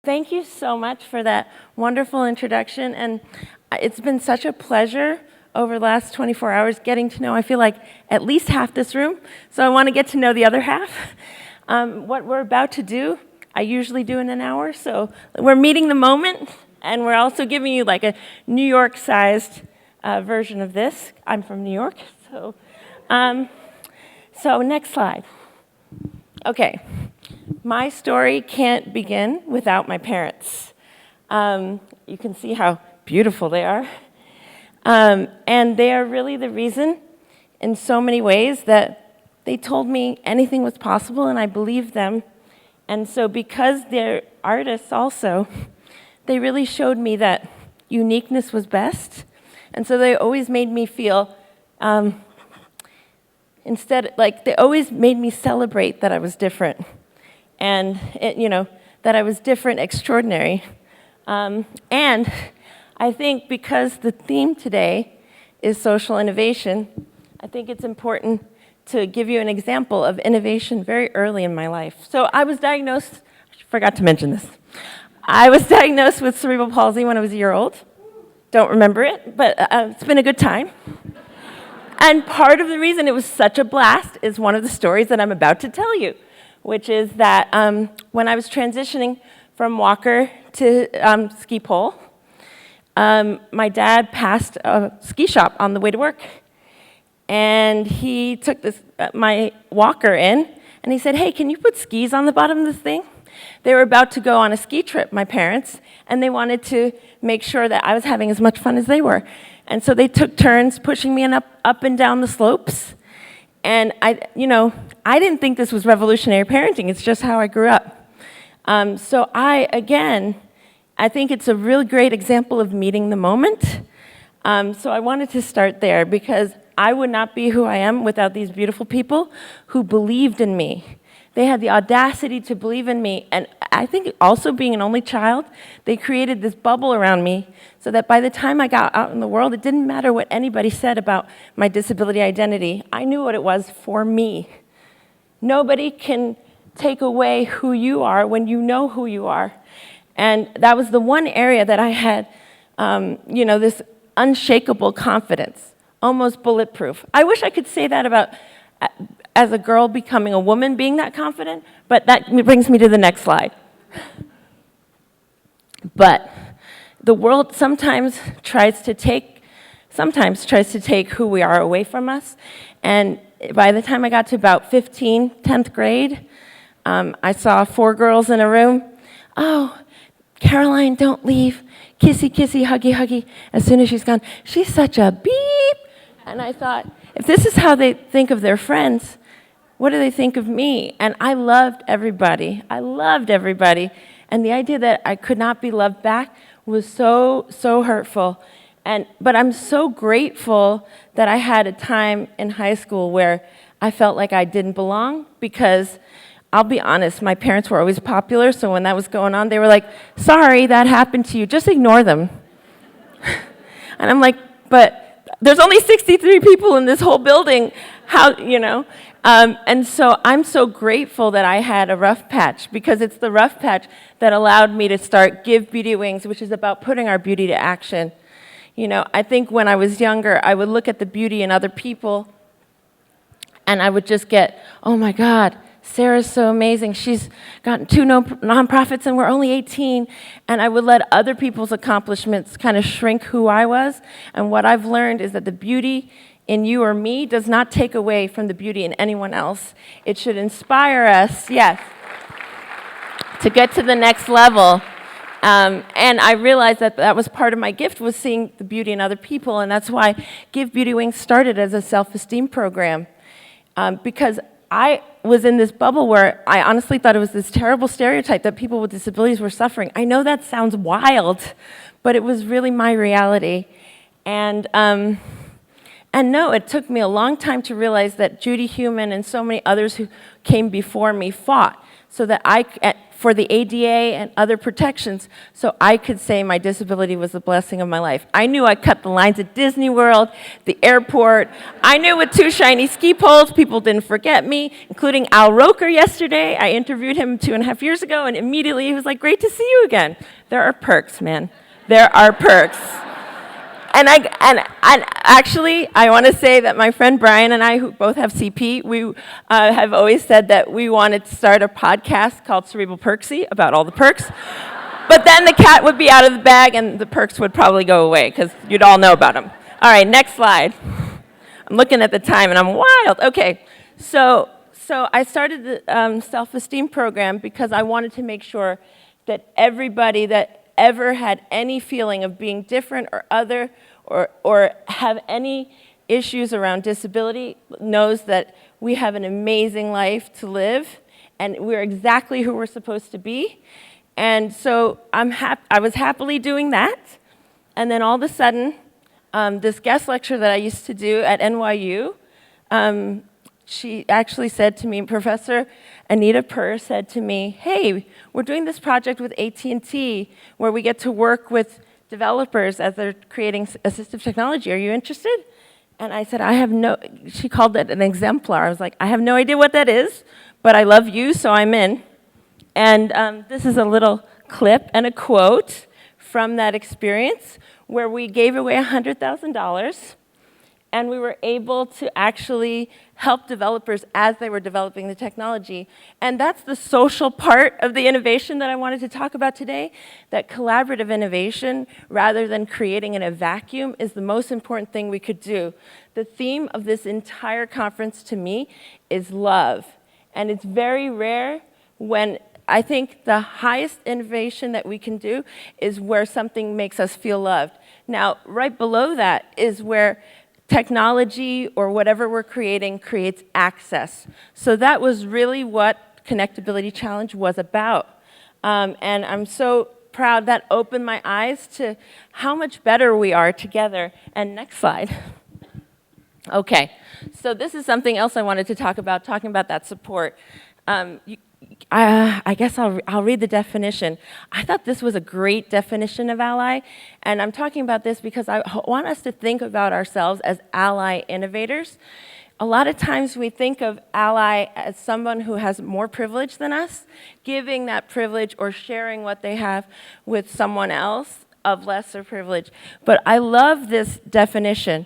Thank you so much for that wonderful introduction, and it's been such a pleasure over the last 24 hours getting to know, I feel like, at least half this room, so I want to get to know the other half. What we're about to do, I usually do in an hour, so we're meeting the moment, and we're also giving you like a New York-sized version of this. I'm from New York, so next slide. Okay. My story can't begin without my parents. You can see how beautiful they are. And they are really the reason, in so many ways, that they told me anything was possible, and I believed them. And so because they're artists also, they really showed me that uniqueness was best. And so they always made me feel, they always made me celebrate that I was different. And, that I was different, extraordinary. And I think because the theme today is social innovation, I think it's important to give you an example of innovation very early in my life. So I was diagnosed, I forgot to mention this. I was diagnosed with cerebral palsy when I was a year old. Don't remember it, but it's been a good time. And part of the reason it was such a blast is one of the stories that I'm about to tell you, which is that when I was transitioning from walker to ski pole, my dad passed a ski shop on the way to work. And he took my walker in, and he said, "Hey, can you put skis on the bottom of this thing?" They were about to go on a ski trip, my parents, and they wanted to make sure that I was having as much fun as they were. And so they took turns pushing me up and down the slopes. And I didn't think this was revolutionary parenting. It's just how I grew up. So I think it's a really great example of meeting the moment. So I wanted to start there because I would not be who I am without these beautiful people who believed in me. They had the audacity to believe in me. And I think also being an only child, they created this bubble around me so that by the time I got out in the world, it didn't matter what anybody said about my disability identity. I knew what it was for me. Nobody can take away who you are when you know who you are. And that was the one area that I had, this unshakable confidence, almost bulletproof. I wish I could say that about as a girl becoming a woman being that confident, but that brings me to the next slide. But the world sometimes tries to take who we are away from us. And by the time I got to about 15, 10th grade, I saw 4 girls in a room. "Oh, Caroline, don't leave. Kissy, kissy, huggy, huggy." As soon as she's gone, "She's such a beep." And I thought, if this is how they think of their friends, what do they think of me? And I loved everybody. And the idea that I could not be loved back was so, so hurtful. But I'm so grateful that I had a time in high school where I felt like I didn't belong, because I'll be honest, my parents were always popular, so when that was going on, they were like, "Sorry, that happened to you, just ignore them." And I'm like, but there's only 63 people in this whole building, how. And so I'm so grateful that I had a rough patch, because it's the rough patch that allowed me to start Give Beauty Wings, which is about putting our beauty to action. I think when I was younger, I would look at the beauty in other people, and I would just get, "Oh my God, Sarah's so amazing. She's gotten 2 nonprofits and we're only 18. And I would let other people's accomplishments kind of shrink who I was. And what I've learned is that the beauty in you or me does not take away from the beauty in anyone else. It should inspire us, yes, to get to the next level. And I realized that was part of my gift, was seeing the beauty in other people. And that's why Give Beauty Wings started as a self-esteem program. Because I was in this bubble where I honestly thought it was this terrible stereotype that people with disabilities were suffering. I know that sounds wild, but it was really my reality. And And no, it took me a long time to realize that Judy Heumann and so many others who came before me fought so that for the ADA and other protections, so I could say my disability was the blessing of my life. I knew I cut the lines at Disney World, the airport. I knew with 2 shiny ski poles, people didn't forget me, including Al Roker yesterday. I interviewed him 2.5 years ago, and immediately he was like, great to see you again. There are perks, man. There are perks. And actually, I want to say that my friend Brian and I, who both have CP, we have always said that we wanted to start a podcast called Cerebral Perksy about all the perks. But then the cat would be out of the bag and the perks would probably go away because you'd all know about them. All right, next slide. I'm looking at the time and I'm wild. Okay, so I started the self-esteem program because I wanted to make sure that everybody that ever had any feeling of being different or other or have any issues around disability knows that we have an amazing life to live and we're exactly who we're supposed to be. And so I was happily doing that. And then all of a sudden, this guest lecture that I used to do at NYU, she actually said to me, Professor Anita Purr said to me, hey, we're doing this project with AT&T where we get to work with developers as they're creating assistive technology. Are you interested? And I said, she called it an exemplar. I was like, I have no idea what that is, but I love you, so I'm in. And this is a little clip and a quote from that experience where we gave away $100,000 and we were able to actually help developers as they were developing the technology. And that's the social part of the innovation that I wanted to talk about today, that collaborative innovation, rather than creating in a vacuum, is the most important thing we could do. The theme of this entire conference to me is love. And it's very rare when I think the highest innovation that we can do is where something makes us feel loved. Now, right below that is where technology or whatever we're creating creates access. So that was really what Connectability Challenge was about. And I'm so proud that opened my eyes to how much better we are together. And next slide. Okay, so this is something else I wanted to talk about, talking about that support. I guess I'll read the definition. I thought this was a great definition of ally, and I'm talking about this because I want us to think about ourselves as ally innovators. A lot of times we think of ally as someone who has more privilege than us, giving that privilege or sharing what they have with someone else of lesser privilege. But I love this definition.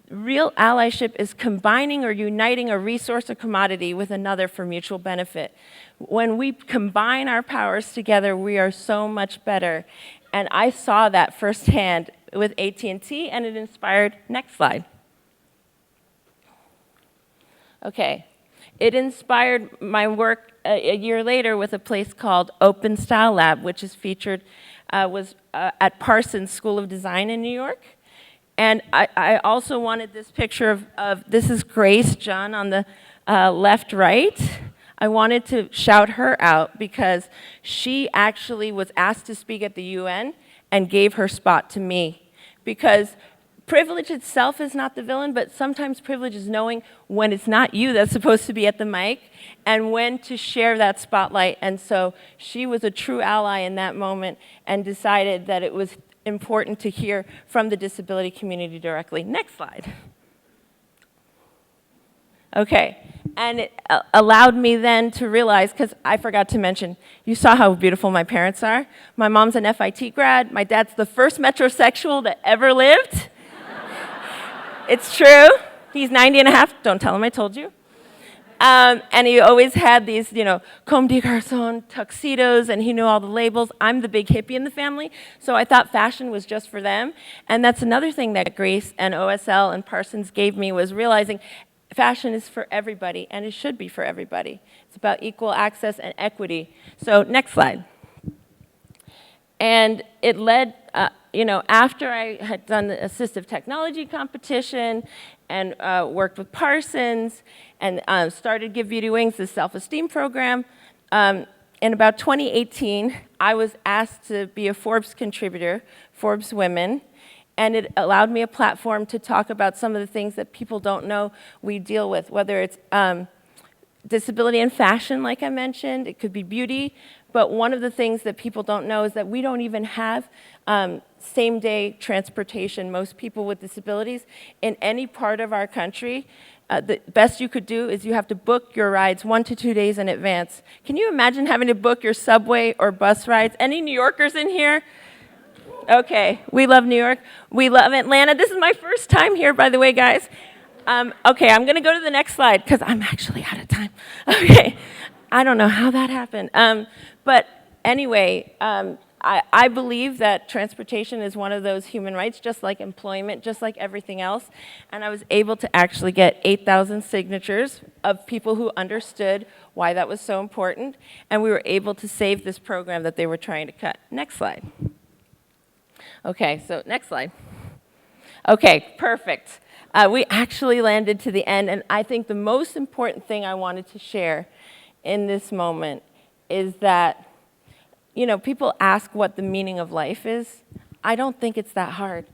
Real allyship is combining or uniting a resource or commodity with another for mutual benefit. When we combine our powers together, we are so much better. And I saw that firsthand with AT&T, and it inspired, next slide. Okay, it inspired my work a year later with a place called Open Style Lab, which is featured, was at Parsons School of Design in New York. And I also wanted this picture of this is Grace John on the left, right. I wanted to shout her out because she actually was asked to speak at the UN and gave her spot to me. Because privilege itself is not the villain, but sometimes privilege is knowing when it's not you that's supposed to be at the mic and when to share that spotlight. And so she was a true ally in that moment and decided that it was important to hear from the disability community directly. Next slide. Okay, and it allowed me then to realize, because I forgot to mention, you saw how beautiful my parents are. My mom's an FIT grad. My dad's the first metrosexual that ever lived. It's true. He's 90 and a half. Don't tell him I told you. And he always had these, comme des garçons, tuxedos, and he knew all the labels. I'm the big hippie in the family, so I thought fashion was just for them. And that's another thing that Grace and OSL and Parsons gave me, was realizing fashion is for everybody, and it should be for everybody. It's about equal access and equity. So next slide. And it led, after I had done the assistive technology competition and worked with Parsons and started Give Beauty Wings, the self-esteem program, in about 2018, I was asked to be a Forbes contributor, Forbes Women, And it allowed me a platform to talk about some of the things that people don't know we deal with, whether it's disability in fashion, like I mentioned, it could be beauty, but one of the things that people don't know is that we don't even have same-day transportation. Most people with disabilities in any part of our country, the best you could do is you have to book your rides 1 to 2 days in advance. Can you imagine having to book your subway or bus rides? Any New Yorkers in here? Okay, we love New York. We love Atlanta. This is my first time here, by the way, guys. Okay, I'm going to go to the next slide because I'm actually out of time. Okay, I don't know how that happened. But anyway, I believe that transportation is one of those human rights, just like employment, just like everything else. And I was able to actually get 8,000 signatures of people who understood why that was so important. And we were able to save this program that they were trying to cut. Next slide. Okay, so next slide. Okay, perfect. We actually landed to the end, and I think the most important thing I wanted to share in this moment is that, you know, people ask what the meaning of life is. I don't think it's that hard.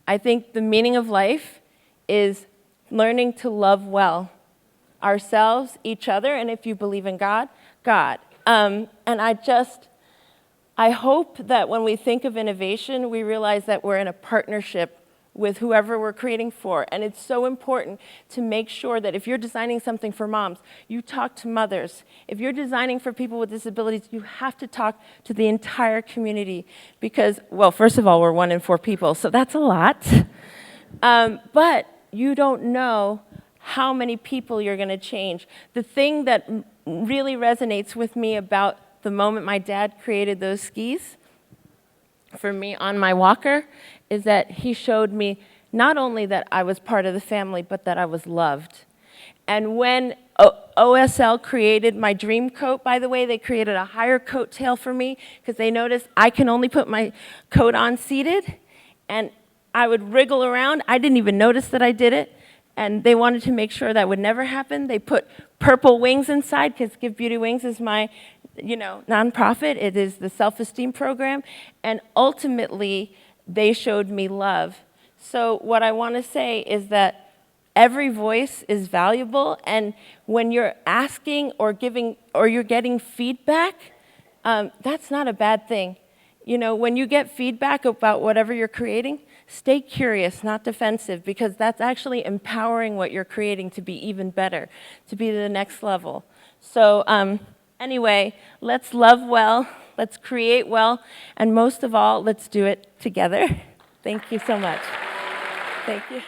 I think the meaning of life is learning to love well ourselves, each other, and if you believe in God, God. And I hope that when we think of innovation, we realize that we're in a partnership with whoever we're creating for. And it's so important to make sure that if you're designing something for moms, you talk to mothers. If you're designing for people with disabilities, you have to talk to the entire community because, well, first of all, we're 1 in 4 people, so that's a lot. But you don't know how many people you're going to change. The thing that really resonates with me about the moment my dad created those skis for me on my walker is that he showed me not only that I was part of the family, but that I was loved. And when OSL created my dream coat, by the way, they created a higher coat tail for me because they noticed I can only put my coat on seated, and I would wriggle around. I didn't even notice that I did it, and they wanted to make sure that would never happen. They put purple wings inside because Give Beauty Wings is my nonprofit. It is the self-esteem program, and ultimately, they showed me love. So what I want to say is that every voice is valuable, and when you're asking or giving or you're getting feedback, that's not a bad thing. You know, when you get feedback about whatever you're creating, stay curious, not defensive, because that's actually empowering what you're creating to be even better, to be to the next level. So anyway, let's love well. Let's create well, and most of all, let's do it together. Thank you so much. Thank you.